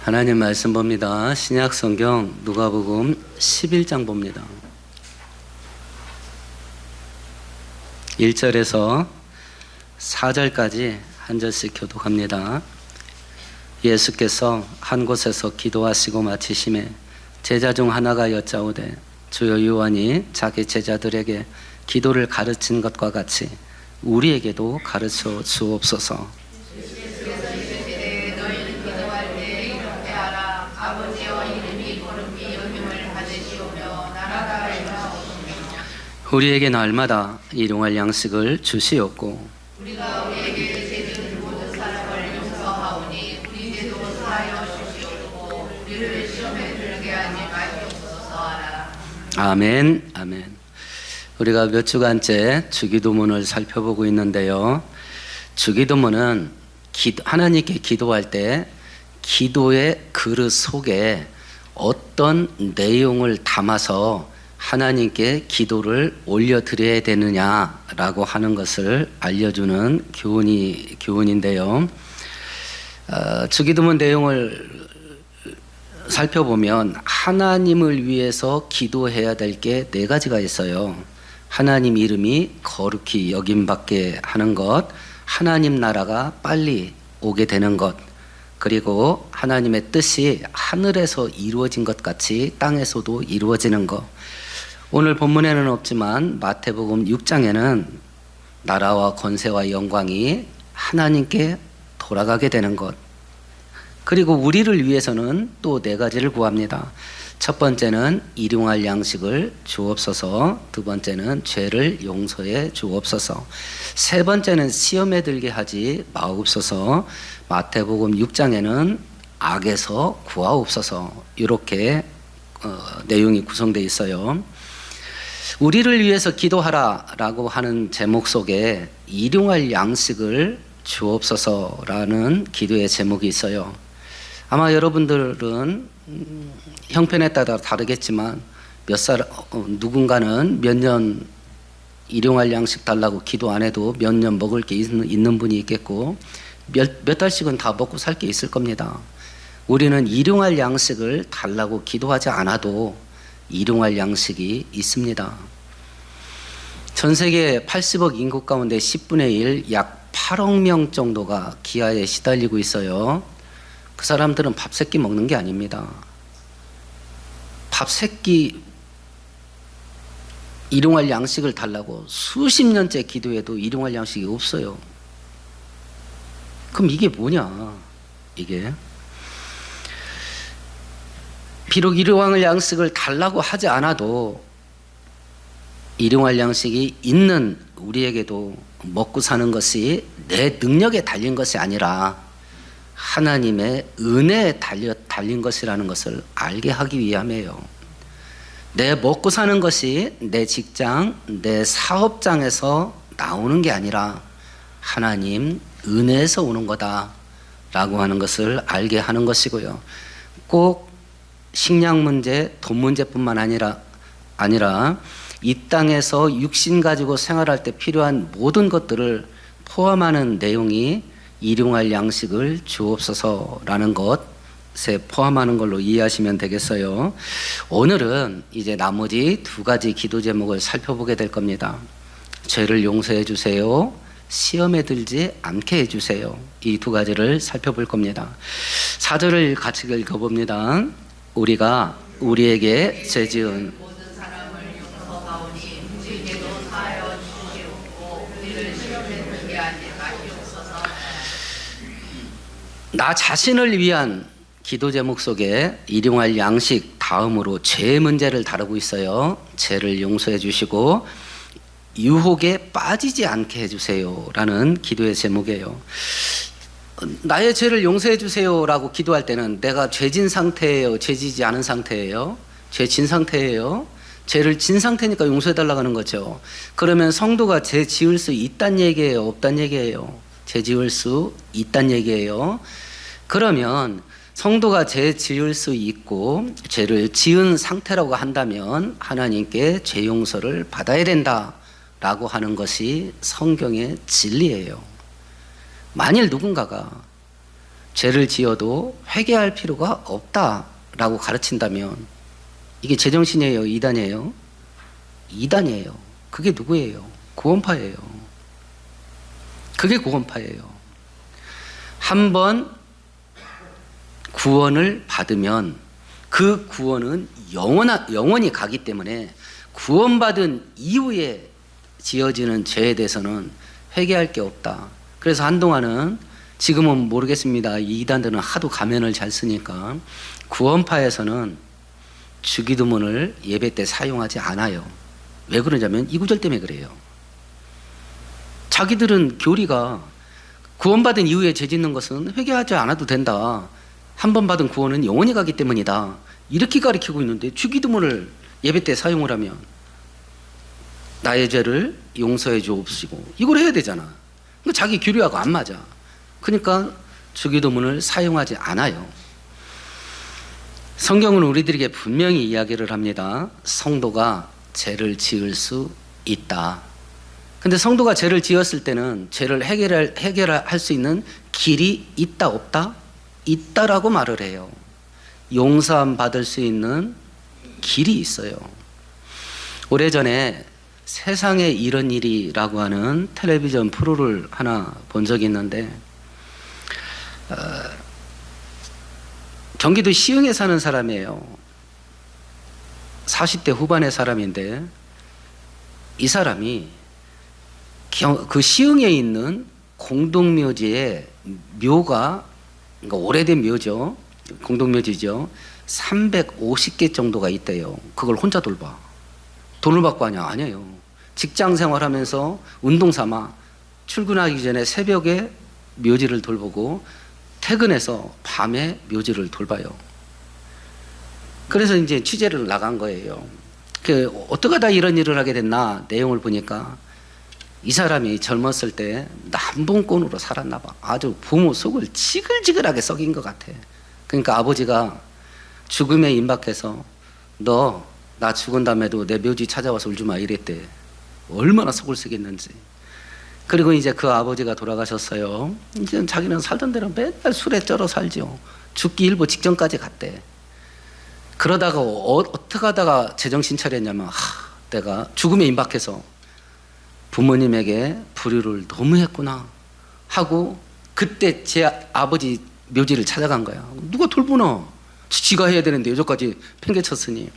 하나님 말씀 봅니다. 신약 성경 누가복음 11장 봅니다. 1절에서 4절까지 한 절씩 교독합니다. 예수께서 한 곳에서 기도하시고 마치심에 제자 중 하나가 여짜오되 주여, 요한이 자기 제자들에게 기도를 가르친 것과 같이 우리에게도 가르쳐 주옵소서. 우리에게 날마다 일용할 양식을 주시옵고 우리가 우리에게 죄 지은 모든 사람을 용서하오니 우리 죄도 사하여 주시옵고 우리를 시험에 들게 하지 마시옵소서 하라. 아멘. 아멘. 우리가 몇 주간째 주기도문을 살펴보고 있는데요. 주기도문은 하나님께 기도할 때 기도의 그릇 속에 어떤 내용을 담아서 하나님께 기도를 올려드려야 되느냐라고 하는 것을 알려주는 교훈인데요. 주기도문 내용을 살펴보면 하나님을 위해서 기도해야 될 게 4가지가 있어요. 하나님 이름이 거룩히 여김받게 하는 것, 하나님 나라가 빨리 오게 되는 것, 그리고 하나님의 뜻이 하늘에서 이루어진 것 같이 땅에서도 이루어지는 것. 오늘 본문에는 없지만 마태복음 6장에는 나라와 권세와 영광이 하나님께 돌아가게 되는 것, 그리고 우리를 위해서는 또 4가지를 구합니다. 첫 번째는 일용할 양식을 주옵소서, 두 번째는 죄를 용서해 주옵소서, 세 번째는 시험에 들게 하지 마옵소서, 마태복음 6장에는 악에서 구하옵소서, 이렇게 내용이 구성되어 있어요. 우리를 위해서 기도하라라고 하는 제목 속에 일용할 양식을 주옵소서라는 기도의 제목이 있어요. 아마 여러분들은 형편에 따라 다르겠지만 누군가는 몇 년 일용할 양식 달라고 기도 안 해도 몇 년 먹을 게 있는 분이 있겠고 몇 달씩은 다 먹고 살 게 있을 겁니다. 우리는 일용할 양식을 달라고 기도하지 않아도 일용할 양식이 있습니다. 전 세계 80억 인구 가운데 10분의 1, 약 8억 명 정도가 기아에 시달리고 있어요. 그 사람들은 밥 3끼 먹는 게 아닙니다. 밥 3끼 일용할 양식을 달라고 수십 년째 기도해도 일용할 양식이 없어요. 그럼 이게 뭐냐? 이게 비록 일용할 양식을 달라고 하지 않아도 일용할 양식이 있는 우리에게도 먹고 사는 것이 내 능력에 달린 것이 아니라 하나님의 은혜에 달린 것이라는 것을 알게 하기 위함이에요. 내 먹고 사는 것이 내 직장, 내 사업장에서 나오는 게 아니라 하나님 은혜에서 오는 거다라고 하는 것을 알게 하는 것이고요. 꼭 식량 문제, 돈 문제뿐만 아니라 이 땅에서 육신 가지고 생활할 때 필요한 모든 것들을 포함하는 내용이 일용할 양식을 주옵소서라는 것에 포함하는 걸로 이해하시면 되겠어요. 오늘은 이제 나머지 2가지 기도 제목을 살펴보게 될 겁니다. 죄를 용서해 주세요, 시험에 들지 않게 해주세요. 이 2가지를 살펴볼 겁니다. 4절을 같이 읽어봅니다. 우리가 우리에게 죄 지은 모든 사람을 용서하오니 우리 죄도 사하여 주시옵고 우리를 시험에 들게 하지 마시옵소서. 나 자신을 위한 기도 제목 속에 일용할 양식 다음으로 죄 문제를 다루고 있어요. 죄를 용서해 주시고 유혹에 빠지지 않게 해주세요 라는 기도의 제목이에요. 나의 죄를 용서해 주세요라고 기도할 때는 내가 죄진 상태예요, 죄지지 않은 상태예요? 죄진 상태예요? 죄를 진 상태니까 용서해 달라고 하는 거죠. 그러면 성도가 죄 지을 수 있단 얘기예요, 없단 얘기예요? 죄 지을 수 있단 얘기예요. 그러면 성도가 죄 지을 수 있고 죄를 지은 상태라고 한다면 하나님께 죄 용서를 받아야 된다라고 하는 것이 성경의 진리예요. 만일 누군가가 죄를 지어도 회개할 필요가 없다라고 가르친다면 이게 제정신이에요, 이단이에요? 이단이에요. 그게 누구예요? 구원파예요. 그게 구원파예요. 한번 구원을 받으면 그 구원은 영원히 가기 때문에 구원받은 이후에 지어지는 죄에 대해서는 회개할 게 없다. 그래서 한동안은, 지금은 모르겠습니다. 이 이단들은 하도 가면을 잘 쓰니까 구원파에서는 주기도문을 예배 때 사용하지 않아요. 왜 그러냐면 이 구절 때문에 그래요. 자기들은 교리가 구원받은 이후에 죄 짓는 것은 회개하지 않아도 된다. 한 번 받은 구원은 영원히 가기 때문이다. 이렇게 가르치고 있는데 주기도문을 예배 때 사용을 하면 나의 죄를 용서해 주옵시고 이걸 해야 되잖아. 그러니까 자기 교리하고 안 맞아. 그러니까 주기도문을 사용하지 않아요. 성경은 우리들에게 분명히 이야기를 합니다. 성도가 죄를 지을 수 있다. 근데 성도가 죄를 지었을 때는 죄를 해결할 수 있는 길이 있다 없다? 있다라고 말을 해요. 용서함 받을 수 있는 길이 있어요. 오래전에 세상에 이런 일이라고 하는 텔레비전 프로를 하나 본 적이 있는데 경기도 시흥에 사는 사람이에요. 40대 후반의 사람인데 이 사람이 그 시흥에 있는 공동묘지에 묘가, 그러니까 오래된 묘죠. 공동묘지죠. 350개 정도가 있대요. 그걸 혼자 돌봐. 돈을 받고 하냐? 아니에요. 직장 생활하면서 운동 삼아 출근하기 전에 새벽에 묘지를 돌보고 퇴근해서 밤에 묘지를 돌봐요. 그래서 이제 취재를 나간 거예요. 어떻게 다 이런 일을 하게 됐나 내용을 보니까 이 사람이 젊었을 때 남봉꾼으로 살았나 봐. 아주 부모 속을 지글지글하게 썩인 것 같아. 그러니까 아버지가 죽음에 임박해서 너 나 죽은 다음에도 내 묘지 찾아와서 울지 마 이랬대. 얼마나 속을 쓰겠는지. 그리고 이제 그 아버지가 돌아가셨어요. 이제 자기는 살던 대로 맨날 술에 쩔어 살죠. 죽기 일보 직전까지 갔대. 그러다가 어떻게 하다가 제정신 차렸냐면 내가 죽음에 임박해서 부모님에게 불효를 너무 했구나 하고 그때 제 아버지 묘지를 찾아간 거야. 누가 돌보나? 지가 해야 되는데 여기까지 팽개쳤으니.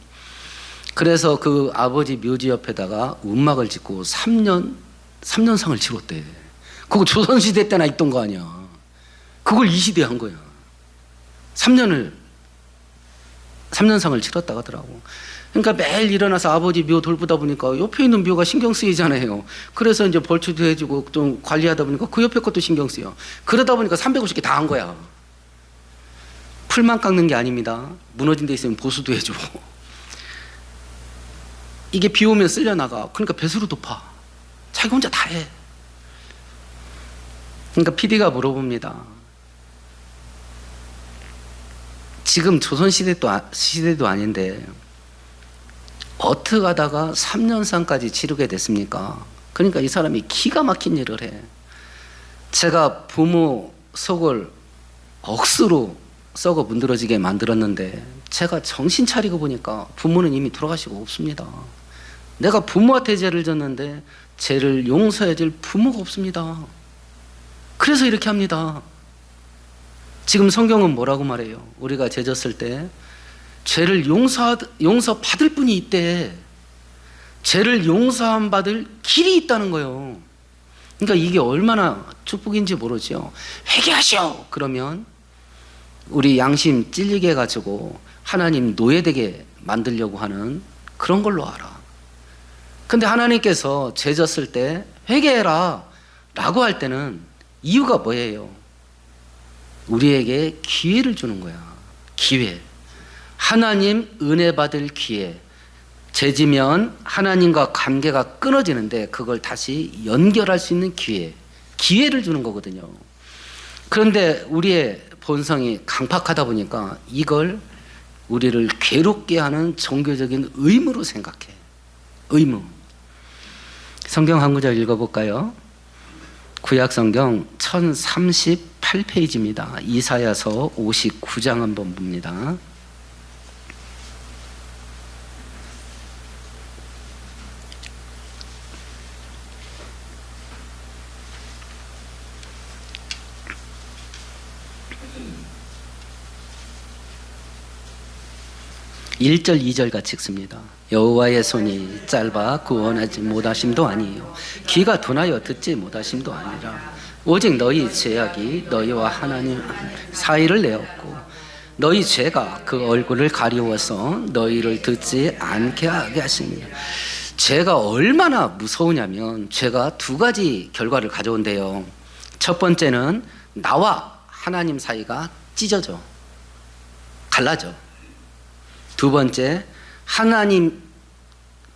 그래서 그 아버지 묘지 옆에다가 움막을 짓고 3년상을 치렀대. 그거 조선시대 때나 있던 거 아니야. 그걸 이 시대에 한 거야. 3년상을 치렀다고 하더라고. 그러니까 매일 일어나서 아버지 묘 돌보다 보니까 옆에 있는 묘가 신경 쓰이잖아요. 그래서 이제 벌초도 해주고 좀 관리하다 보니까 그 옆에 것도 신경 쓰여. 그러다 보니까 350개 다 한 거야. 풀만 깎는 게 아닙니다. 무너진 데 있으면 보수도 해주고. 이게 비 오면 쓸려 나가. 그러니까 배수로 덮어. 자기 혼자 다 해. 그러니까 PD가 물어봅니다. 지금 조선시대도 아닌데 어떻게 하다가 3년상까지 치르게 됐습니까? 그러니까 이 사람이 기가 막힌 일을 해. 제가 부모 속을 억수로 썩어 문드러지게 만들었는데 제가 정신 차리고 보니까 부모는 이미 돌아가시고 없습니다. 내가 부모한테 죄를 졌는데 죄를 용서해 줄 부모가 없습니다. 그래서 이렇게 합니다. 지금 성경은 뭐라고 말해요? 우리가 죄 졌을 때 죄를 용서받을 분이 있대. 죄를 용서함 받을 길이 있다는 거예요. 그러니까 이게 얼마나 축복인지 모르죠. 회개하시오! 그러면 우리 양심 찔리게 해가지고 하나님 노예되게 만들려고 하는 그런 걸로 알아. 근데 하나님께서 죄 졌을 때 회개해라 라고 할 때는 이유가 뭐예요? 우리에게 기회를 주는 거야. 기회. 하나님 은혜 받을 기회. 죄 지면 하나님과 관계가 끊어지는데 그걸 다시 연결할 수 있는 기회. 기회를 주는 거거든요. 그런데 우리의 본성이 강팍하다 보니까 이걸 우리를 괴롭게 하는 종교적인 의무로 생각해. 의무. 성경 한 구절 읽어볼까요? 구약 성경 1038 8페이지입니다. 이사야서 59장 한번 봅니다. (1절) (2절) 같이 읽습니다. 여호와의 손이 짧아 구원하지 못하심도 아니요 귀가 둔하여 듣지 못하심도 아니라 오직 너희 죄악이 너희와 하나님 사이를 내었고 너희 죄가 그 얼굴을 가리워서 너희를 듣지 않게 하게 하십니다. 죄가 얼마나 무서우냐면 죄가 두 가지 결과를 가져온대요. 첫 번째는 나와 하나님 사이가 찢어져, 갈라져. 두 번째, 하나님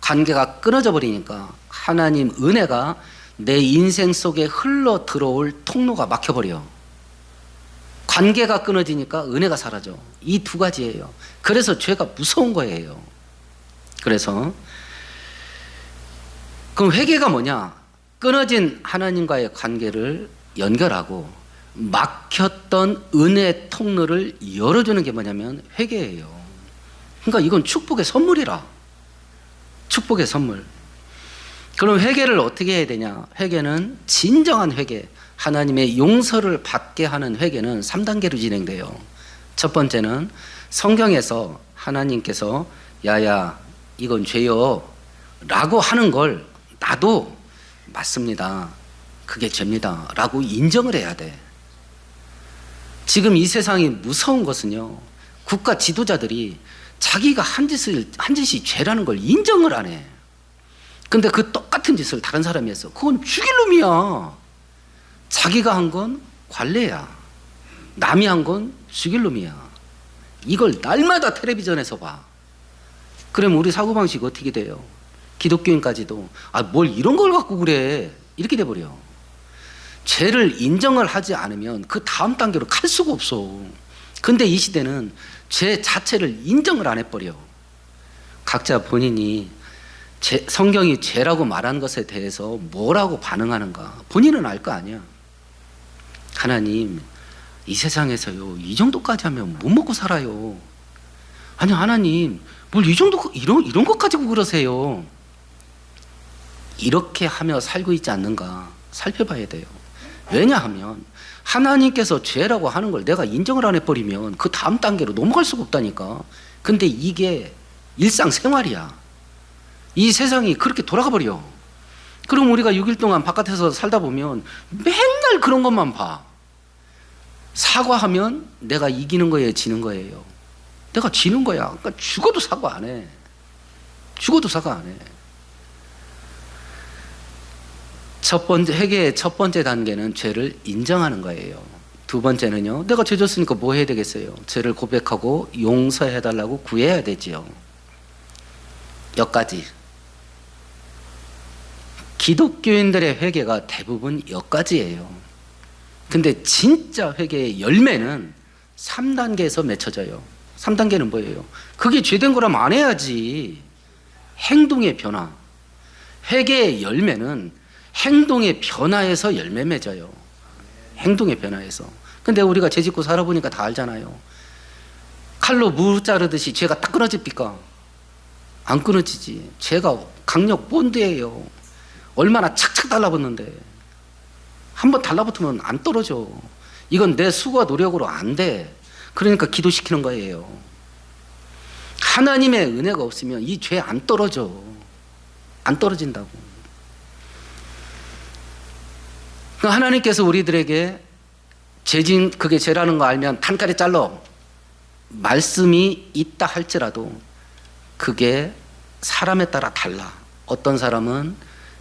관계가 끊어져 버리니까 하나님 은혜가 내 인생 속에 흘러 들어올 통로가 막혀버려. 관계가 끊어지니까 은혜가 사라져. 이 두 가지예요. 그래서 죄가 무서운 거예요. 그래서 그럼 회개가 뭐냐? 끊어진 하나님과의 관계를 연결하고 막혔던 은혜의 통로를 열어주는 게 뭐냐면 회개예요. 그러니까 이건 축복의 선물이라. 축복의 선물. 그럼 회개를 어떻게 해야 되냐? 회개는 진정한 회개, 하나님의 용서를 받게 하는 회개는 3단계로 진행돼요. 첫 번째는 성경에서 하나님께서 야야 이건 죄요 라고 하는 걸 나도 맞습니다, 그게 죄입니다 라고 인정을 해야 돼. 지금 이 세상이 무서운 것은요, 국가 지도자들이 자기가 한 짓이 죄라는 걸 인정을 안 해. 근데 그 똑같은 짓을 다른 사람이 했어. 그건 죽일 놈이야. 자기가 한 건 관례야. 남이 한 건 죽일 놈이야. 이걸 날마다 텔레비전에서 봐. 그럼 우리 사고방식이 어떻게 돼요? 기독교인까지도 뭘 이런 걸 갖고 그래 이렇게 돼버려. 죄를 인정을 하지 않으면 그 다음 단계로 갈 수가 없어. 근데 이 시대는 죄 자체를 인정을 안 해버려. 각자 본인이 성경이 죄라고 말한 것에 대해서 뭐라고 반응하는가 본인은 알 거 아니야. 하나님 이 세상에서요 이 정도까지 하면 못 먹고 살아요. 아니 하나님 뭘 이 정도 이런 것 가지고 그러세요. 이렇게 하며 살고 있지 않는가 살펴봐야 돼요. 왜냐하면 하나님께서 죄라고 하는 걸 내가 인정을 안 해버리면 그 다음 단계로 넘어갈 수가 없다니까. 근데 이게 일상생활이야. 이 세상이 그렇게 돌아가 버려. 그럼 우리가 6일 동안 바깥에서 살다 보면 맨날 그런 것만 봐. 사과하면 내가 이기는 거예요, 지는 거예요? 내가 지는 거야. 그러니까 죽어도 사과 안 해. 죽어도 사과 안 해. 회개의 첫 번째 단계는 죄를 인정하는 거예요. 두 번째는요, 내가 죄 졌으니까 뭐 해야 되겠어요? 죄를 고백하고 용서해달라고 구해야 되지요. 여기까지. 기독교인들의 회개가 대부분 여기까지예요. 근데 진짜 회개의 열매는 3단계에서 맺혀져요. 3단계는 뭐예요? 그게 죄된 거라면 안 해야지. 행동의 변화. 회개의 열매는 행동의 변화에서 열매 맺어요. 행동의 변화에서. 근데 우리가 죄 짓고 살아보니까 다 알잖아요. 칼로 무 자르듯이 죄가 딱 끊어집니까? 안 끊어지지. 죄가 강력 본드예요. 얼마나 착착 달라붙는데 한번 달라붙으면 안 떨어져. 이건 내 수고와 노력으로 안 돼. 그러니까 기도시키는 거예요. 하나님의 은혜가 없으면 이 죄 안 떨어져. 안 떨어진다고. 하나님께서 우리들에게 죄진 그게 죄라는 거 알면 단칼에 잘라 말씀이 있다 할지라도 그게 사람에 따라 달라. 어떤 사람은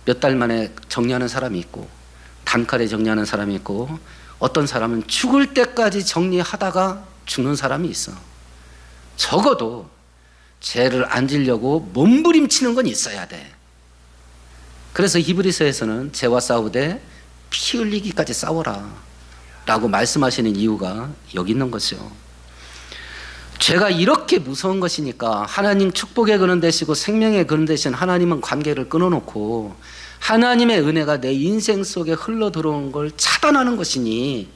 몇 달 만에 정리하는 사람이 있고 단칼에 정리하는 사람이 있고 어떤 사람은 죽을 때까지 정리하다가 죽는 사람이 있어. 적어도 죄를 안 지려고 몸부림치는 건 있어야 돼. 그래서 히브리서에서는 죄와 싸우되 피 흘리기까지 싸워라 라고 말씀하시는 이유가 여기 있는 거죠. 죄가 이렇게 무서운 것이니까 하나님 축복의 근원 되시고 생명의 근원 되신 하나님은 관계를 끊어놓고 하나님의 은혜가 내 인생 속에 흘러 들어오는 걸 차단하는 것이니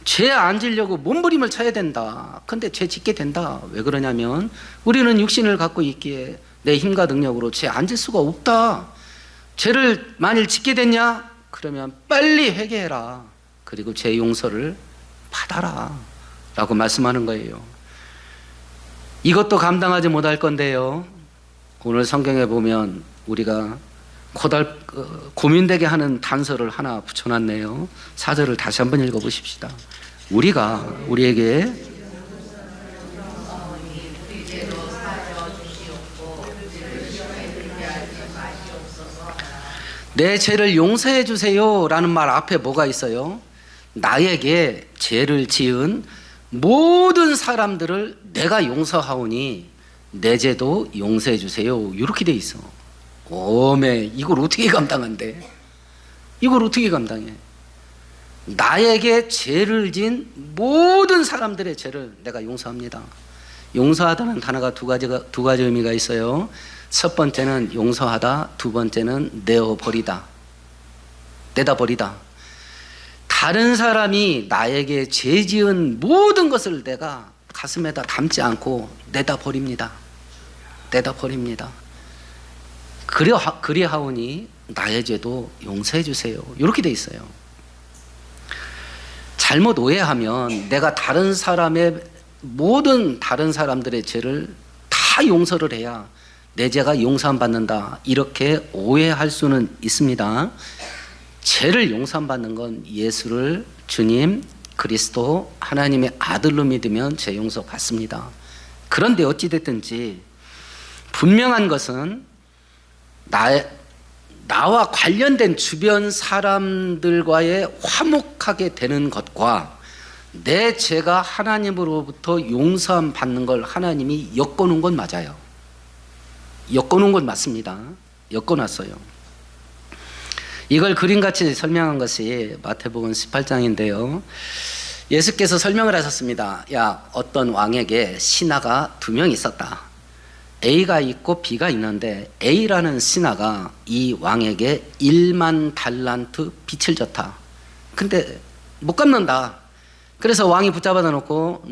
죄 안 지려고 몸부림을 쳐야 된다. 근데 죄 짓게 된다. 왜 그러냐면 우리는 육신을 갖고 있기에 내 힘과 능력으로 죄 안 질 수가 없다. 죄를 만일 짓게 됐냐? 그러면 빨리 회개해라. 그리고 죄 용서를 받아라. 라고 말씀하는 거예요. 이것도 감당하지 못할 건데요. 오늘 성경에 보면 우리가 고민되게 하는 단서를 하나 붙여놨네요. 4절을 다시 한번 읽어보십시다. 우리에게 내 죄를 용서해 주세요 라는 말 앞에 뭐가 있어요? 나에게 죄를 지은 모든 사람들을 내가 용서하오니 내 죄도 용서해 주세요. 이렇게 돼 있어. 오메, 이걸 어떻게 감당한대? 이걸 어떻게 감당해? 나에게 죄를 지은 모든 사람들의 죄를 내가 용서합니다. 용서하다는 단어가 두 가지 의미가 있어요. 첫 번째는 용서하다, 두 번째는 내어버리다. 내다버리다. 다른 사람이 나에게 죄 지은 모든 것을 내가 가슴에다 담지 않고 내다버립니다. 내다버립니다. 그리하오니 나의 죄도 용서해 주세요. 이렇게 돼 있어요. 잘못 오해하면 내가 모든 다른 사람들의 죄를 다 용서를 해야 내 죄가 용서안 받는다. 이렇게 오해할 수는 있습니다. 죄를 용서받는 건 예수를 주님, 그리스도, 하나님의 아들로 믿으면 죄 용서 받습니다. 그런데 어찌됐든지 분명한 것은 나와 관련된 주변 사람들과의 화목하게 되는 것과 내 죄가 하나님으로부터 용서함 받는 걸 하나님이 엮어놓은 건 맞아요. 엮어놓은 건 맞습니다. 엮어놨어요. 이걸 그림같이 설명한 것이 마태복음 18장인데요. 예수께서 설명을 하셨습니다. 어떤 왕에게 신하가 2명 있었다. A가 있고 B가 있는데 A라는 신하가 이 왕에게 1만 달란트 빚을 졌다. 근데 못 갚는다. 그래서 왕이 붙잡아 놓고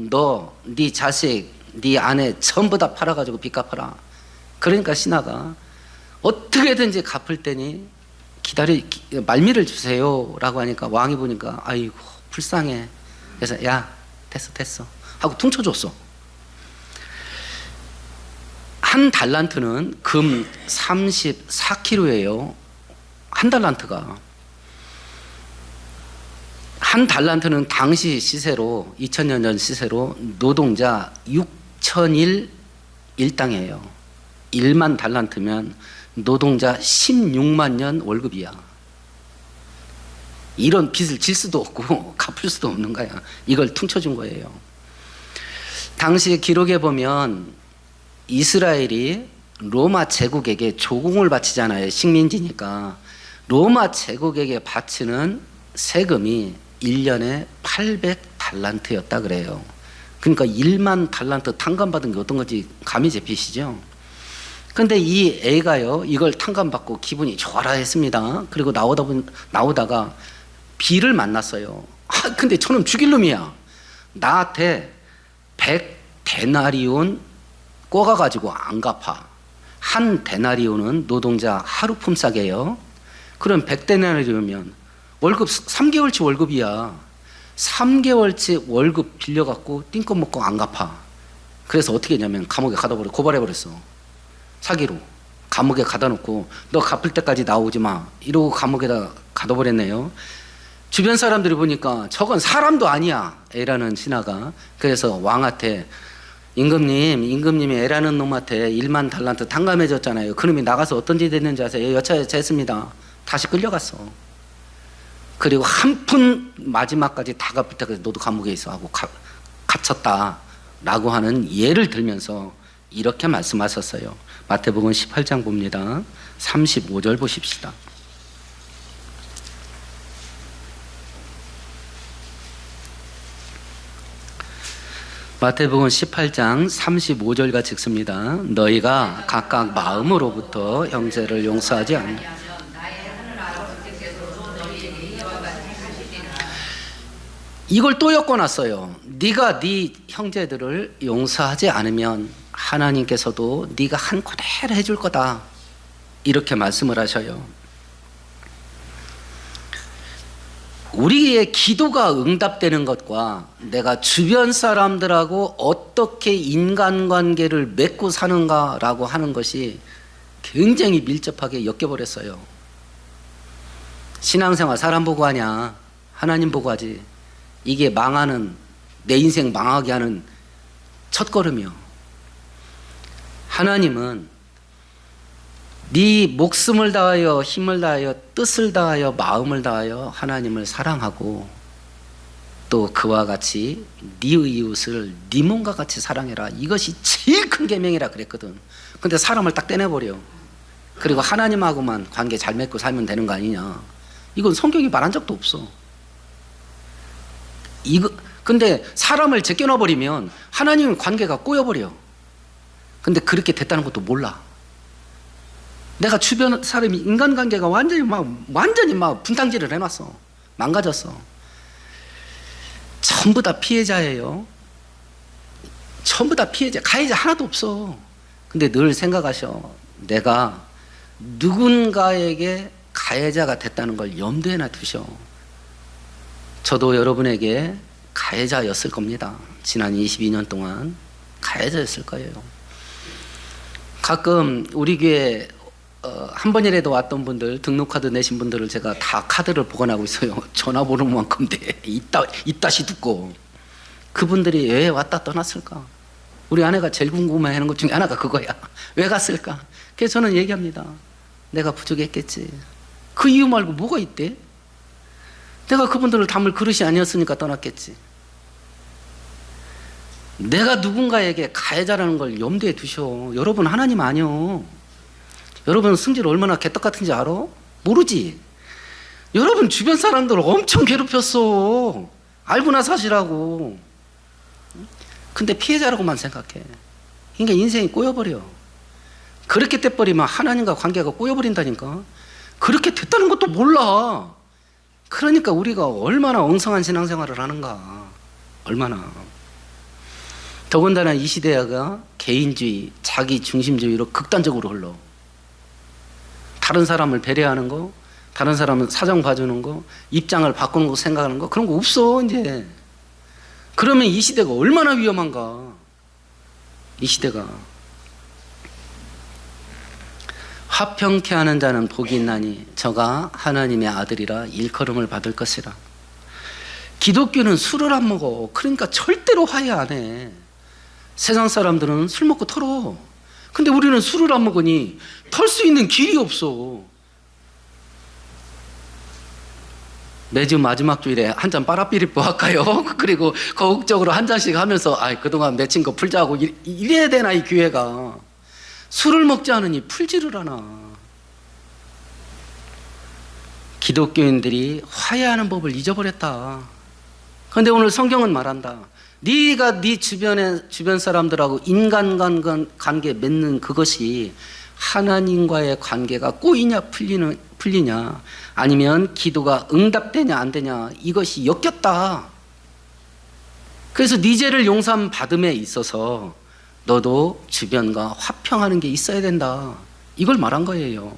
네 자식, 네 아내 전부 다 팔아가지고 빚 갚아라. 그러니까 신하가 어떻게든지 갚을 테니 말미를 주세요 라고 하니까 왕이 보니까 아이고 불쌍해. 그래서 됐어 하고 퉁쳐줬어. 한 달란트는 금 34kg예요. 한 달란트는 당시 시세로 2000년 전 시세로 노동자 6,000일 일당이에요. 1만 달란트면 노동자 16만 년 월급이야. 이런 빚을 질 수도 없고 갚을 수도 없는 거야. 이걸 퉁쳐준 거예요. 당시 기록에 보면 이스라엘이 로마 제국에게 조공을 바치잖아요. 식민지니까. 로마 제국에게 바치는 세금이 1년에 800달란트였다 그래요. 그러니까 1만 달란트 탕감받은 게 어떤 건지 감이 잡히시죠? 근데 이 애가요, 이걸 탕감받고 기분이 좋아라 했습니다. 그리고 나오다가 B를 만났어요. 근데 저놈 죽일 놈이야. 나한테 100데나리온 꿔가가지고 안 갚아. 한 데나리온은 노동자 하루 품삯이에요. 그럼 100데나리온이면 월급 3개월치 월급이야. 3개월치 월급 빌려갖고 띵껏 먹고 안 갚아. 그래서 어떻게 했냐면 감옥에 가둬버려. 고발해버렸어. 사기로. 감옥에 가다 놓고 너 갚을 때까지 나오지 마. 이러고 감옥에다 가둬버렸네요. 주변 사람들이 보니까 저건 사람도 아니야. 애라는 신하가. 그래서 왕한테 임금님이 애라는 놈한테 1만 달란트 탕감해줬잖아요. 그놈이 나가서 어떤 짓 했는지 아세요? 여차했습니다. 다시 끌려갔어. 그리고 한 푼 마지막까지 다 갚을 때까지 너도 감옥에 있어 하고 갇혔다 라고 하는 예를 들면서 이렇게 말씀하셨어요. 마태복음 18장 봅니다. 35절 보십시다. 마태복음 18장 35절과 찍습니다. 너희가 각각 마음으로부터 형제를 용서하지 않는. 이걸 또 엮어놨어요. 네가 네 형제들을 용서하지 않으면 하나님께서도 네가 한 그대로 해줄 거다. 이렇게 말씀을 하셔요. 우리의 기도가 응답되는 것과 내가 주변 사람들하고 어떻게 인간관계를 맺고 사는가라고 하는 것이 굉장히 밀접하게 엮여버렸어요. 신앙생활 사람 보고 하냐? 하나님 보고 하지. 이게 망하는, 내 인생 망하게 하는 첫걸음이요. 하나님은 네 목숨을 다하여 힘을 다하여 뜻을 다하여 마음을 다하여 하나님을 사랑하고 또 그와 같이 네 이웃을 네 몸과 같이 사랑해라. 이것이 제일 큰 계명이라 그랬거든. 근데 사람을 딱 떼내버려. 그리고 하나님하고만 관계 잘 맺고 살면 되는 거 아니냐. 이건 성경이 말한 적도 없어. 근데 사람을 제껴놔버리면 하나님 관계가 꼬여버려. 근데 그렇게 됐다는 것도 몰라. 내가 주변 사람이 인간관계가 완전히 막 분탕질을 해놨어. 망가졌어. 전부 다 피해자예요. 전부 다 피해자. 가해자 하나도 없어. 근데 늘 생각하셔. 내가 누군가에게 가해자가 됐다는 걸 염두에 놔두셔. 저도 여러분에게 가해자였을 겁니다. 지난 22년 동안 가해자였을 거예요. 가끔 우리 교회 한 번이라도 왔던 분들, 등록카드 내신 분들을 제가 다 카드를 보관하고 있어요. 전화번호만큼 돼. 이따시 듣고. 그분들이 왜 왔다 떠났을까? 우리 아내가 제일 궁금해하는 것 중에 하나가 그거야. 왜 갔을까? 그래서 저는 얘기합니다. 내가 부족했겠지. 그 이유 말고 뭐가 있대? 내가 그분들을 담을 그릇이 아니었으니까 떠났겠지. 내가 누군가에게 가해자라는 걸 염두에 두셔. 여러분 하나님 아니요. 여러분 승질 얼마나 개떡 같은지 알아? 모르지? 여러분 주변 사람들 엄청 괴롭혔어. 알고나 사시라고. 근데 피해자라고만 생각해. 그러니까 인생이 꼬여버려. 그렇게 돼버리면 하나님과 관계가 꼬여버린다니까. 그렇게 됐다는 것도 몰라. 그러니까 우리가 얼마나 엉성한 신앙생활을 하는가. 얼마나. 더군다나 이 시대가 개인주의, 자기중심주의로 극단적으로 흘러. 다른 사람을 배려하는 거, 다른 사람은 사정 봐주는 거, 입장을 바꾸는 거 생각하는 거, 그런 거 없어 이제. 그러면 이 시대가 얼마나 위험한가. 이 시대가. 화평케 하는 자는 복이 있나니 저가 하나님의 아들이라 일컬음을 받을 것이라. 기독교는 술을 안 먹어. 그러니까 절대로 화해 안 해. 세상 사람들은 술 먹고 털어. 근데 우리는 술을 안 먹으니 털 수 있는 길이 없어. 매주 마지막 주일에 한 잔 빠라삐리뽀 할까요? 그리고 거국적으로 한 잔씩 하면서 그동안 맺힌 거 풀자고 이래야 되나 이 교회가. 술을 먹지 않으니 풀지를 않아. 기독교인들이 화해하는 법을 잊어버렸다. 그런데 오늘 성경은 말한다. 네가 네 주변 사람들하고 인간관계 맺는 그것이 하나님과의 관계가 꼬이냐 풀리냐 아니면 기도가 응답되냐 안 되냐 이것이 엮였다. 그래서 네 죄를 용서함 받음에 있어서 너도 주변과 화평하는 게 있어야 된다. 이걸 말한 거예요.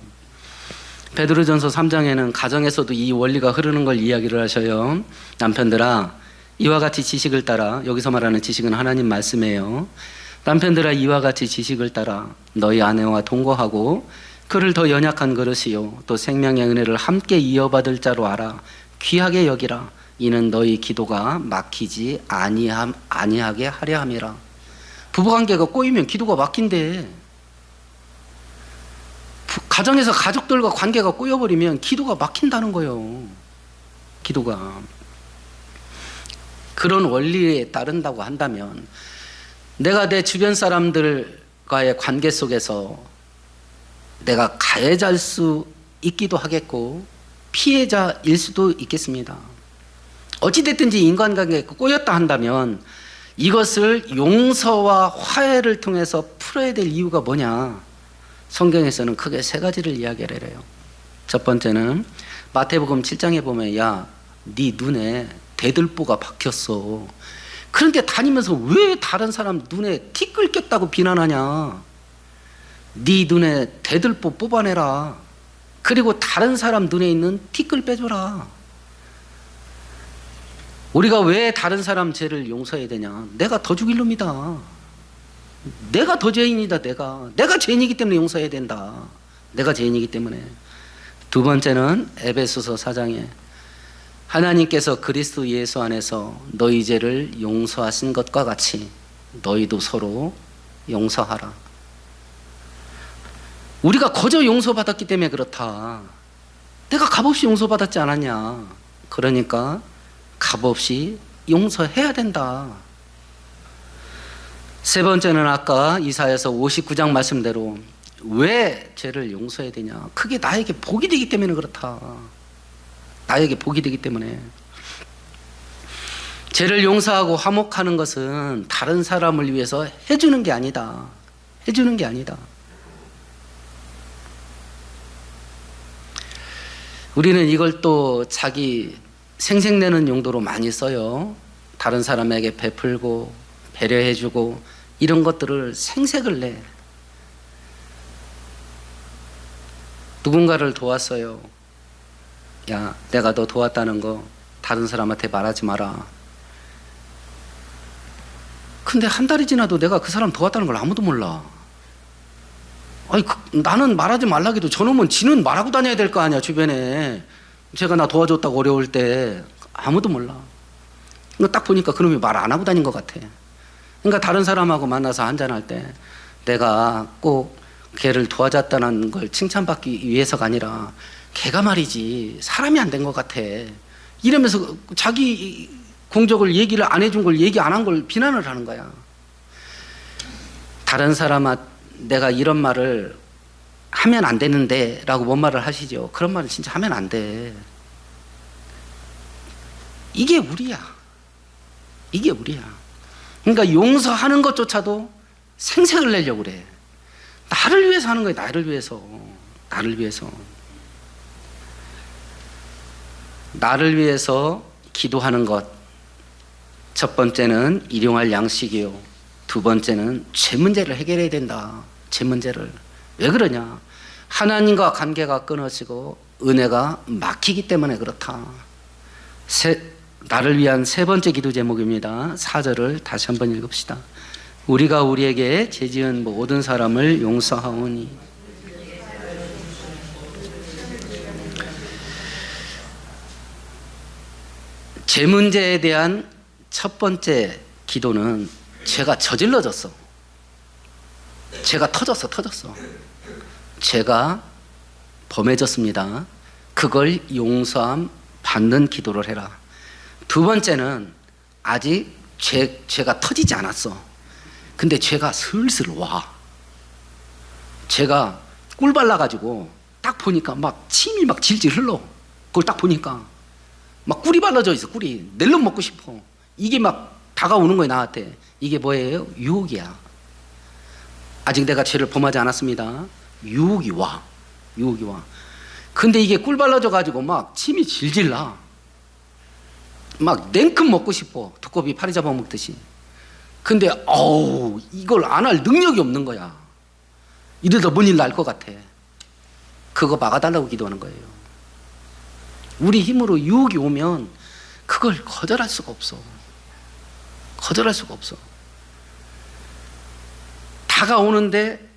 베드로전서 3장에는 가정에서도 이 원리가 흐르는 걸 이야기를 하셔요. 남편들아 이와 같이 지식을 따라, 여기서 말하는 지식은 하나님 말씀이에요. 남편들아 이와 같이 지식을 따라 너희 아내와 동거하고 그를 더 연약한 그릇이요 또 생명의 은혜를 함께 이어받을 자로 알아. 귀하게 여기라. 이는 너희 기도가 막히지 아니하게 하려 함이라. 부부관계가 꼬이면 기도가 막힌대. 가정에서 가족들과 관계가 꼬여버리면 기도가 막힌다는 거예요. 기도가. 그런 원리에 따른다고 한다면 내가 내 주변 사람들과의 관계 속에서 내가 가해자일 수 있기도 하겠고 피해자일 수도 있겠습니다. 어찌됐든지 인간관계가 꼬였다 한다면 이것을 용서와 화해를 통해서 풀어야 될 이유가 뭐냐? 성경에서는 크게 세 가지를 이야기를 해요. 첫 번째는 마태복음 7장에 보면 네 눈에 대들보가 박혔어. 그런데 다니면서 왜 다른 사람 눈에 티 끓겼다고 비난하냐? 네 눈에 대들보 뽑아내라. 그리고 다른 사람 눈에 있는 티끌 빼줘라. 우리가 왜 다른 사람 죄를 용서해야 되냐? 내가 더 죽일 놈이다. 내가 더 죄인이다. 내가 죄인이기 때문에 용서해야 된다. 내가 죄인이기 때문에. 두 번째는 에베소서 4장에 하나님께서 그리스도 예수 안에서 너희 죄를 용서하신 것과 같이 너희도 서로 용서하라. 우리가 거저 용서받았기 때문에 그렇다. 내가 값없이 용서받았지 않았냐. 그러니까 값없이 용서해야 된다. 세 번째는 아까 이사야서 59장 말씀대로 왜 죄를 용서해야 되냐. 그게 나에게 복이 되기 때문에 그렇다. 나에게 복이 되기 때문에. 죄를 용서하고 화목하는 것은 다른 사람을 위해서 해주는 게 아니다. 해주는 게 아니다. 우리는 이걸 또 자기 생색내는 용도로 많이 써요. 다른 사람에게 베풀고 배려해주고 이런 것들을 생색을 내. 누군가를 도왔어요. 야, 내가 너 도왔다는 거 다른 사람한테 말하지 마라. 근데 한 달이 지나도 내가 그 사람 도왔다는 걸 아무도 몰라. 아니, 나는 말하지 말라기도 저놈은 지는 말하고 다녀야 될 거 아니야, 주변에. 제가 나 도와줬다고 어려울 때 아무도 몰라. 딱 보니까 그놈이 말 안 하고 다닌 것 같아. 그러니까 다른 사람하고 만나서 한잔할 때 내가 꼭 걔를 도와줬다는 걸 칭찬받기 위해서가 아니라 걔가 말이지 사람이 안 된 것 같아. 이러면서 자기 공적을 얘기를 안 해준 걸 얘기 안 한 걸 비난을 하는 거야. 다른 사람한테 내가 이런 말을 하면 안 되는데 라고 뭔 말을 하시죠. 그런 말을 진짜 하면 안 돼. 이게 우리야. 이게 우리야. 그러니까 용서하는 것조차도 생색을 내려고 그래. 나를 위해서 하는 거야. 나를 위해서. 나를 위해서. 나를 위해서 기도하는 것. 첫 번째는 일용할 양식이요. 두 번째는 죄 문제를 해결해야 된다. 죄 문제를. 왜 그러냐? 하나님과 관계가 끊어지고 은혜가 막히기 때문에 그렇다. 나를 위한 세 번째 기도 제목입니다. 4절을 다시 한번 읽읍시다. 우리가 우리에게 죄지은 모든 사람을 용서하오니. 죄 문제에 대한 첫 번째 기도는 죄가 저질러졌어. 죄가 터졌어. 죄가 범해졌습니다. 그걸 용서함 받는 기도를 해라. 두 번째는 아직 죄가 터지지 않았어. 근데 죄가 슬슬 와. 죄가 꿀 발라가지고 딱 보니까 막 침이 막 질질 흘러. 그걸 딱 보니까 막 꿀이 발라져 있어. 꿀이. 낼름 먹고 싶어. 이게 막 다가오는 거예요, 나한테. 이게 뭐예요? 유혹이야. 아직 내가 죄를 범하지 않았습니다. 유혹이 와. 유혹이 와. 근데 이게 꿀 발라져 가지고 막 침이 질질 나. 막 냉큼 먹고 싶어. 두꺼비 파리 잡아먹듯이. 근데 이걸 안 할 능력이 없는 거야. 이러다 뭔 일 날 것 같아. 그거 막아달라고 기도하는 거예요. 우리 힘으로 유혹이 오면 그걸 거절할 수가 없어. 거절할 수가 없어. 다가오는데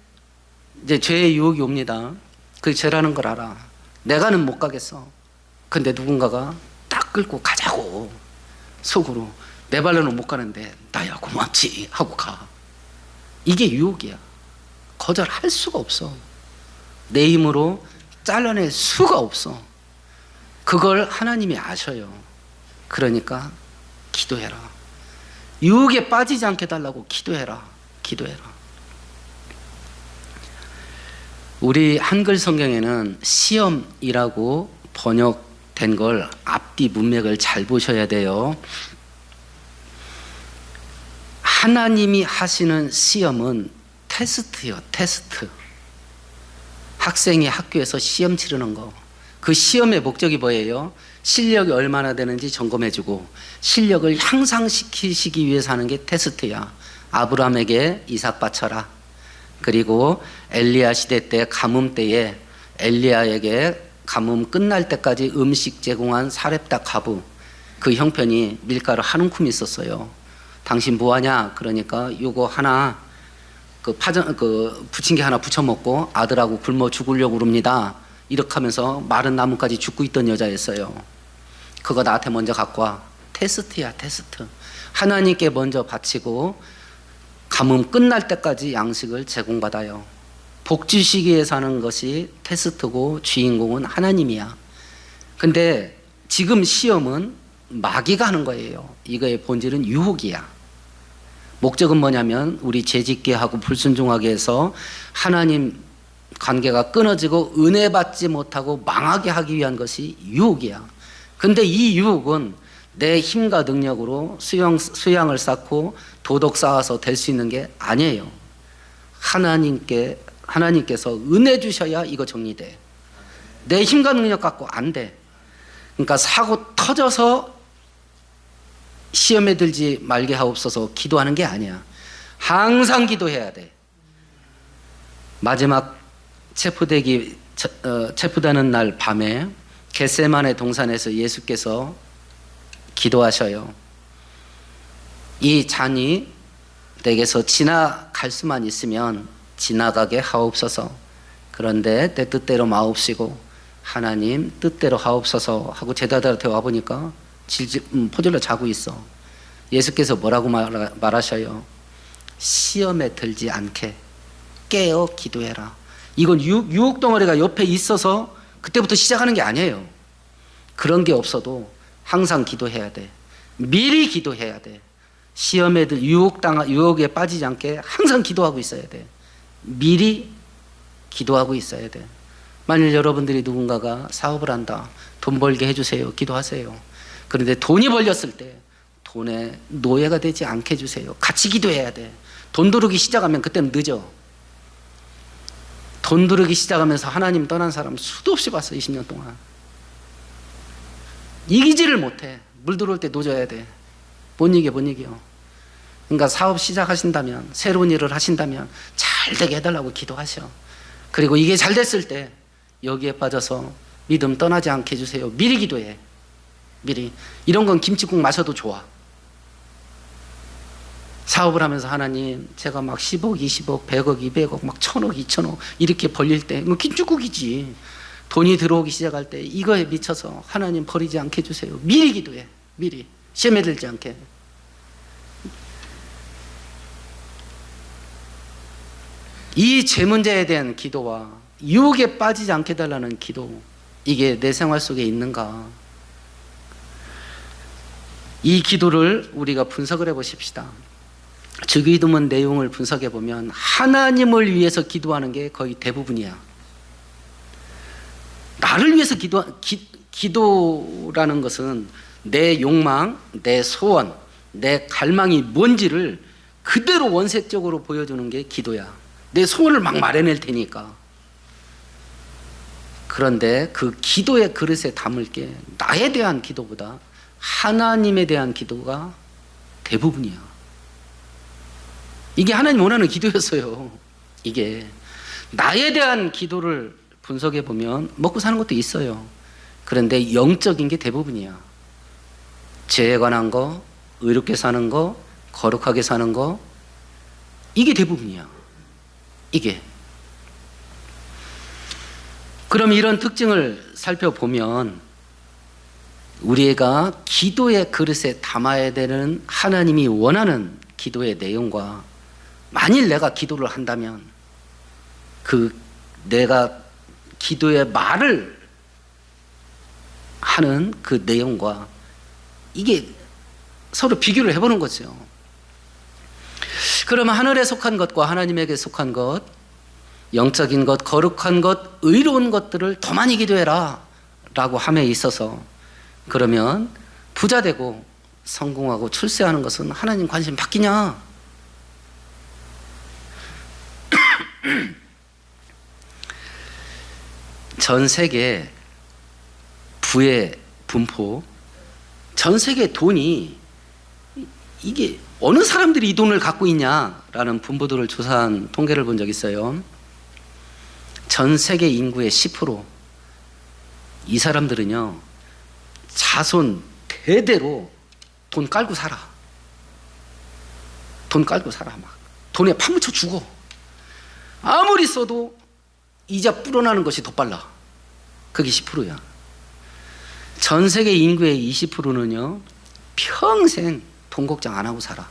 이제 죄의 유혹이 옵니다. 그 죄라는 걸 알아. 내가는 못 가겠어. 근데 누군가가 딱 끌고 가자고. 속으로 내 발로는 못 가는데 나야 고맙지 하고 가. 이게 유혹이야. 거절할 수가 없어. 내 힘으로 잘라낼 수가 없어. 그걸 하나님이 아셔요. 그러니까 기도해라. 유혹에 빠지지 않게 달라고 기도해라. 기도해라. 우리 한글 성경에는 시험이라고 번역된 걸 앞뒤 문맥을 잘 보셔야 돼요. 하나님이 하시는 시험은 테스트요, 테스트. 학생이 학교에서 시험 치르는 거. 그 시험의 목적이 뭐예요? 실력이 얼마나 되는지 점검해주고 실력을 향상시키시기 위해서 하는 게 테스트야. 아브라함에게 이삭 바쳐라. 그리고 엘리야 시대 때 가뭄 때에 엘리야에게 가뭄 끝날 때까지 음식 제공한 사렙다 가부, 그 형편이 밀가루 한 움큼 있었어요. 당신 뭐하냐? 그러니까 요거 하나 부침개 하나 부쳐 먹고 아들하고 굶어 죽으려고 그럽니다. 이렇게 하면서 마른 나무까지 죽고 있던 여자였어요. 그거 나한테 먼저 갖고 와. 테스트야, 테스트. 하나님께 먼저 바치고 가뭄 끝날 때까지 양식을 제공받아요. 복 주시기 위해서 하는 것이 테스트고 주인공은 하나님이야. 근데 지금 시험은 마귀가 하는 거예요. 이거의 본질은 유혹이야. 목적은 뭐냐면 우리 죄짓게 하고 불순종하게 해서 하나님 관계가 끊어지고 은혜 받지 못하고 망하게 하기 위한 것이 유혹이야. 근데 이 유혹은 내 힘과 능력으로 수양을 쌓고 도덕 쌓아서 될 수 있는 게 아니에요. 하나님께서 은혜 주셔야 이거 정리돼. 내 힘과 능력 갖고 안 돼. 그러니까 사고 터져서 시험에 들지 말게 하옵소서 기도하는 게 아니야. 항상 기도해야 돼. 마지막 체포되는 날 밤에 겟세마네 동산에서 예수께서 기도하셔요. 이 잔이 내게서 지나갈 수만 있으면 지나가게 하옵소서. 그런데 내 뜻대로 마옵시고 하나님 뜻대로 하옵소서 하고 제자들한테 와보니까 포질러 자고 있어. 예수께서 뭐라고 말하셔요? 시험에 들지 않게 깨어 기도해라. 이건 유혹 덩어리가 옆에 있어서 그때부터 시작하는 게 아니에요. 그런 게 없어도 항상 기도해야 돼. 미리 기도해야 돼. 시험에 유혹에 빠지지 않게 항상 기도하고 있어야 돼. 미리 기도하고 있어야 돼. 만일 여러분들이 누군가가 사업을 한다. 돈 벌게 해주세요. 기도하세요. 그런데 돈이 벌렸을 때 돈에 노예가 되지 않게 해주세요. 같이 기도해야 돼. 돈 두르기 시작하면 그때는 늦어. 돈 두르기 시작하면서 하나님 떠난 사람 수도 없이 봤어. 20년 동안. 이기지를 못해. 물 들어올 때 노져야 돼. 못 이겨. 그러니까 사업 시작하신다면, 새로운 일을 하신다면 잘 되게 해달라고 기도하셔. 그리고 이게 잘 됐을 때 여기에 빠져서 믿음 떠나지 않게 해주세요. 미리 기도해. 미리. 이런 건 김치국 마셔도 좋아. 사업을 하면서 하나님 제가 막 10억, 20억, 100억, 200억, 막 1000억, 2000억 이렇게 벌릴 때 김치국이지. 돈이 들어오기 시작할 때 이거에 미쳐서 하나님 버리지 않게 해주세요. 미리 기도해. 미리. 시험에 들지 않게. 이 제 문제에 대한 기도와 유혹에 빠지지 않게 해달라는 기도, 이게 내 생활 속에 있는가? 이 기도를 우리가 분석을 해보십시다. 주기도문 내용을 분석해 보면 하나님을 위해서 기도하는 게 거의 대부분이야. 나를 위해서 기도라는 것은 내 욕망, 내 소원, 내 갈망이 뭔지를 그대로 원색적으로 보여주는 게 기도야. 내 소원을 막 말해낼 테니까. 그런데 그 기도의 그릇에 담을 게 나에 대한 기도보다 하나님에 대한 기도가 대부분이야. 이게 하나님 원하는 기도였어요. 이게 나에 대한 기도를 분석해 보면 먹고 사는 것도 있어요. 그런데 영적인 게 대부분이야. 죄에 관한 거, 의롭게 사는 거, 거룩하게 사는 거, 이게 대부분이야. 이게. 그럼 이런 특징을 살펴보면 우리가 기도의 그릇에 담아야 되는 하나님이 원하는 기도의 내용과, 만일 내가 기도를 한다면 내가 기도의 말을 하는 그 내용과 이게 서로 비교를 해보는 거죠. 그러면 하늘에 속한 것과 하나님에게 속한 것, 영적인 것, 거룩한 것, 의로운 것들을 더 많이 기도해라 라고 함에 있어서, 그러면 부자 되고 성공하고 출세하는 것은 하나님 관심 받기냐? 전 세계 부의 분포, 전 세계 돈이 이게 어느 사람들이 이 돈을 갖고 있냐라는 분포도를 조사한 통계를 본 적이 있어요. 전 세계 인구의 10%. 이 사람들은요, 자손 대대로 돈 깔고 살아. 돈 깔고 살아. 막 돈에 파묻혀 죽어. 아무리 써도 이자 불어나는 것이 더 빨라. 그게 10%야. 전 세계 인구의 20%는요, 평생 돈 걱정 안 하고 살아.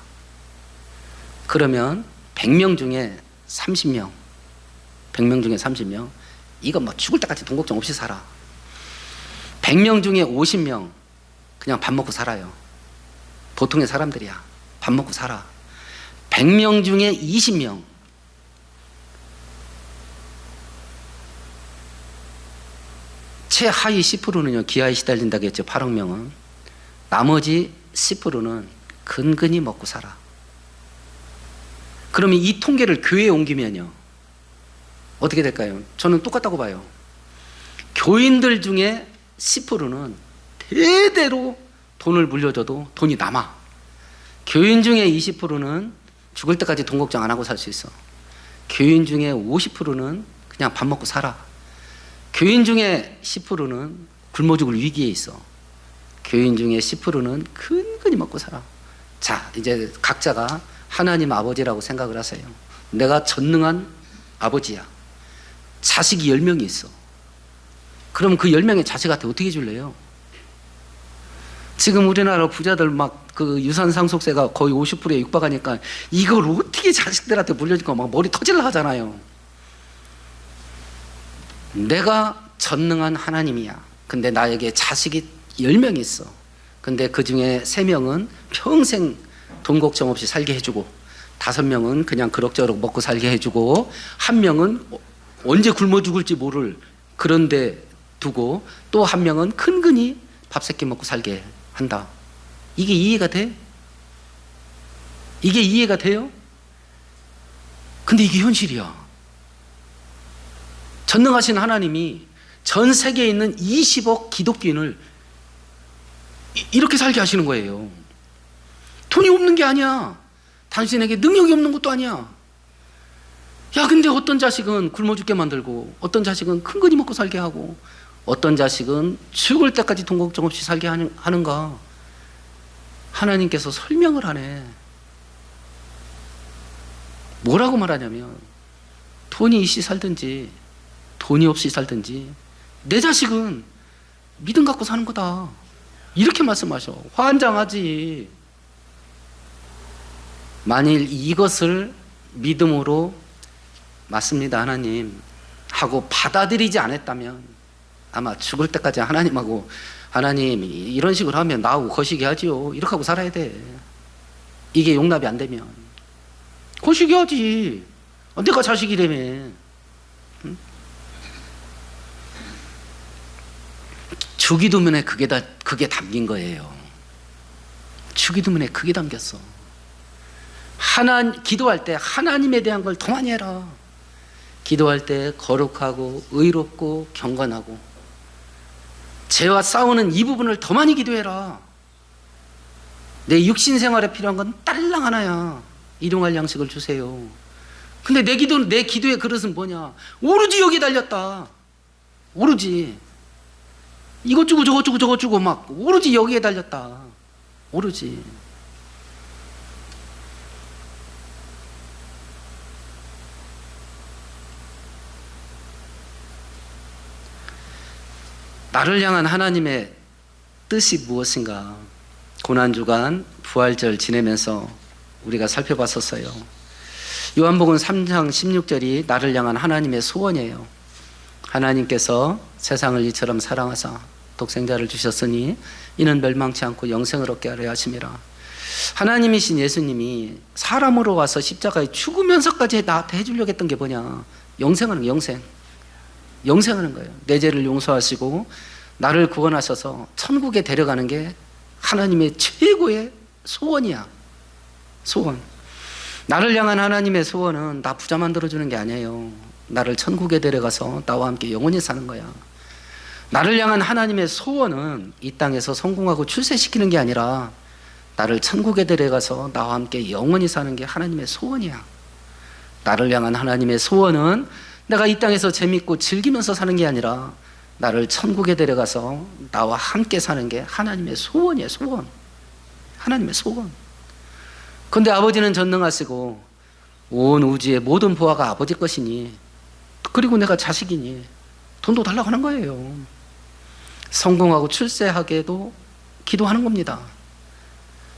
그러면 100명 중에 30명, 100명 중에 30명, 이건 뭐 죽을 때까지 돈 걱정 없이 살아. 100명 중에 50명, 그냥 밥 먹고 살아요. 보통의 사람들이야. 밥 먹고 살아. 100명 중에 20명, 최하위 10%는요, 기아에 시달린다고 했죠. 8억 명은. 나머지 10%는 근근히 먹고 살아. 그러면 이 통계를 교회에 옮기면요, 어떻게 될까요? 저는 똑같다고 봐요. 교인들 중에 10%는 대대로 돈을 물려줘도 돈이 남아. 교인 중에 20%는 죽을 때까지 돈 걱정 안 하고 살 수 있어. 교인 중에 50%는 그냥 밥 먹고 살아. 교인 중에 10%는 굶어 죽을 위기에 있어. 교인 중에 10%는 근근히 먹고 살아. 자, 이제 각자가 하나님 아버지라고 생각을 하세요. 내가 전능한 아버지야. 자식이 10명이 있어. 그럼 그 10명의 자식한테 어떻게 줄래요? 지금 우리나라 부자들 막 그 유산 상속세가 거의 50%에 육박하니까 이걸 어떻게 자식들한테 물려줄까 막 머리 터질라 하잖아요. 내가 전능한 하나님이야. 근데 나에게 자식이 10명이 있어. 근데 그 중에 3명은 평생 돈 걱정 없이 살게 해주고, 5명은 그냥 그럭저럭 먹고 살게 해주고, 1명은 언제 굶어 죽을지 모를 그런데 두고, 또 1명은 근근히 밥 새끼 먹고 살게 한다. 이게 이해가 돼? 이게 이해가 돼요? 근데 이게 현실이야. 전능하신 하나님이 전 세계에 있는 20억 기독교인을 이렇게 살게 하시는 거예요. 돈이 없는 게 아니야. 당신에게 능력이 없는 것도 아니야. 야, 근데 어떤 자식은 굶어 죽게 만들고, 어떤 자식은 큰거니 먹고 살게 하고, 어떤 자식은 죽을 때까지 돈 걱정 없이 살게 하는가? 하나님께서 설명을 하네. 뭐라고 말하냐면, 돈이 있이 살든지 돈이 없이 살든지 내 자식은 믿음 갖고 사는 거다. 이렇게 말씀하셔. 환장하지. 만일 이것을 믿음으로 맞습니다 하나님 하고 받아들이지 않았다면 아마 죽을 때까지 하나님하고, 하나님 이런 식으로 하면 나하고 거시기 하지요, 이렇게 하고 살아야 돼. 이게 용납이 안 되면 거시기 하지. 내가 자식이라며. 응? 주기도문에 그게 담긴 거예요. 주기도문에 그게 담겼어. 기도할 때 하나님에 대한 걸 더 많이 해라. 기도할 때 거룩하고 의롭고 경건하고 죄와 싸우는 이 부분을 더 많이 기도해라. 내 육신 생활에 필요한 건 딸랑 하나야. 일용할 양식을 주세요. 근데 내 기도의 그릇은 뭐냐? 오로지 여기에 달렸다. 오로지 이것 주고 저것 주고 저것 주고 막 오로지 여기에 달렸다. 오로지. 나를 향한 하나님의 뜻이 무엇인가? 고난주간 부활절 지내면서 우리가 살펴봤었어요. 요한복음 3장 16절이 나를 향한 하나님의 소원이에요. 하나님께서 세상을 이처럼 사랑하사 독생자를 주셨으니 이는 멸망치 않고 영생을 얻게 하려 하심이라. 하나님이신 예수님이 사람으로 와서 십자가에 죽으면서까지 나한테 해주려고 했던 게 뭐냐? 영생하는 거예요. 영생하는 거예요. 내 죄를 용서하시고 나를 구원하셔서 천국에 데려가는 게 하나님의 최고의 소원이야. 소원. 나를 향한 하나님의 소원은 나 부자 만들어주는 게 아니에요. 나를 천국에 데려가서 나와 함께 영원히 사는 거야. 나를 향한 하나님의 소원은 이 땅에서 성공하고 출세시키는 게 아니라 나를 천국에 데려가서 나와 함께 영원히 사는 게 하나님의 소원이야. 나를 향한 하나님의 소원은 내가 이 땅에서 재밌고 즐기면서 사는 게 아니라 나를 천국에 데려가서 나와 함께 사는 게 하나님의 소원이에요. 소원. 하나님의 소원. 그런데 아버지는 전능하시고 온 우주의 모든 보화가 아버지 것이니, 그리고 내가 자식이니 돈도 달라고 하는 거예요. 성공하고 출세하게도 기도하는 겁니다.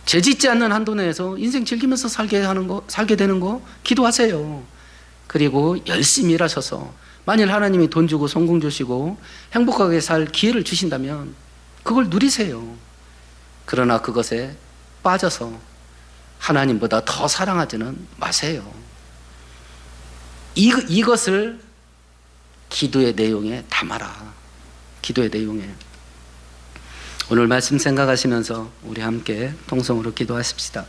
죄 짓지 않는 한도 내에서 인생 즐기면서 살게 되는 거 기도하세요. 그리고 열심히 일하셔서 만일 하나님이 돈 주고 성공 주시고 행복하게 살 기회를 주신다면 그걸 누리세요. 그러나 그것에 빠져서 하나님보다 더 사랑하지는 마세요. 이것을 기도의 내용에 담아라. 기도의 내용에. 오늘 말씀 생각하시면서 우리 함께 통성으로 기도하십시다.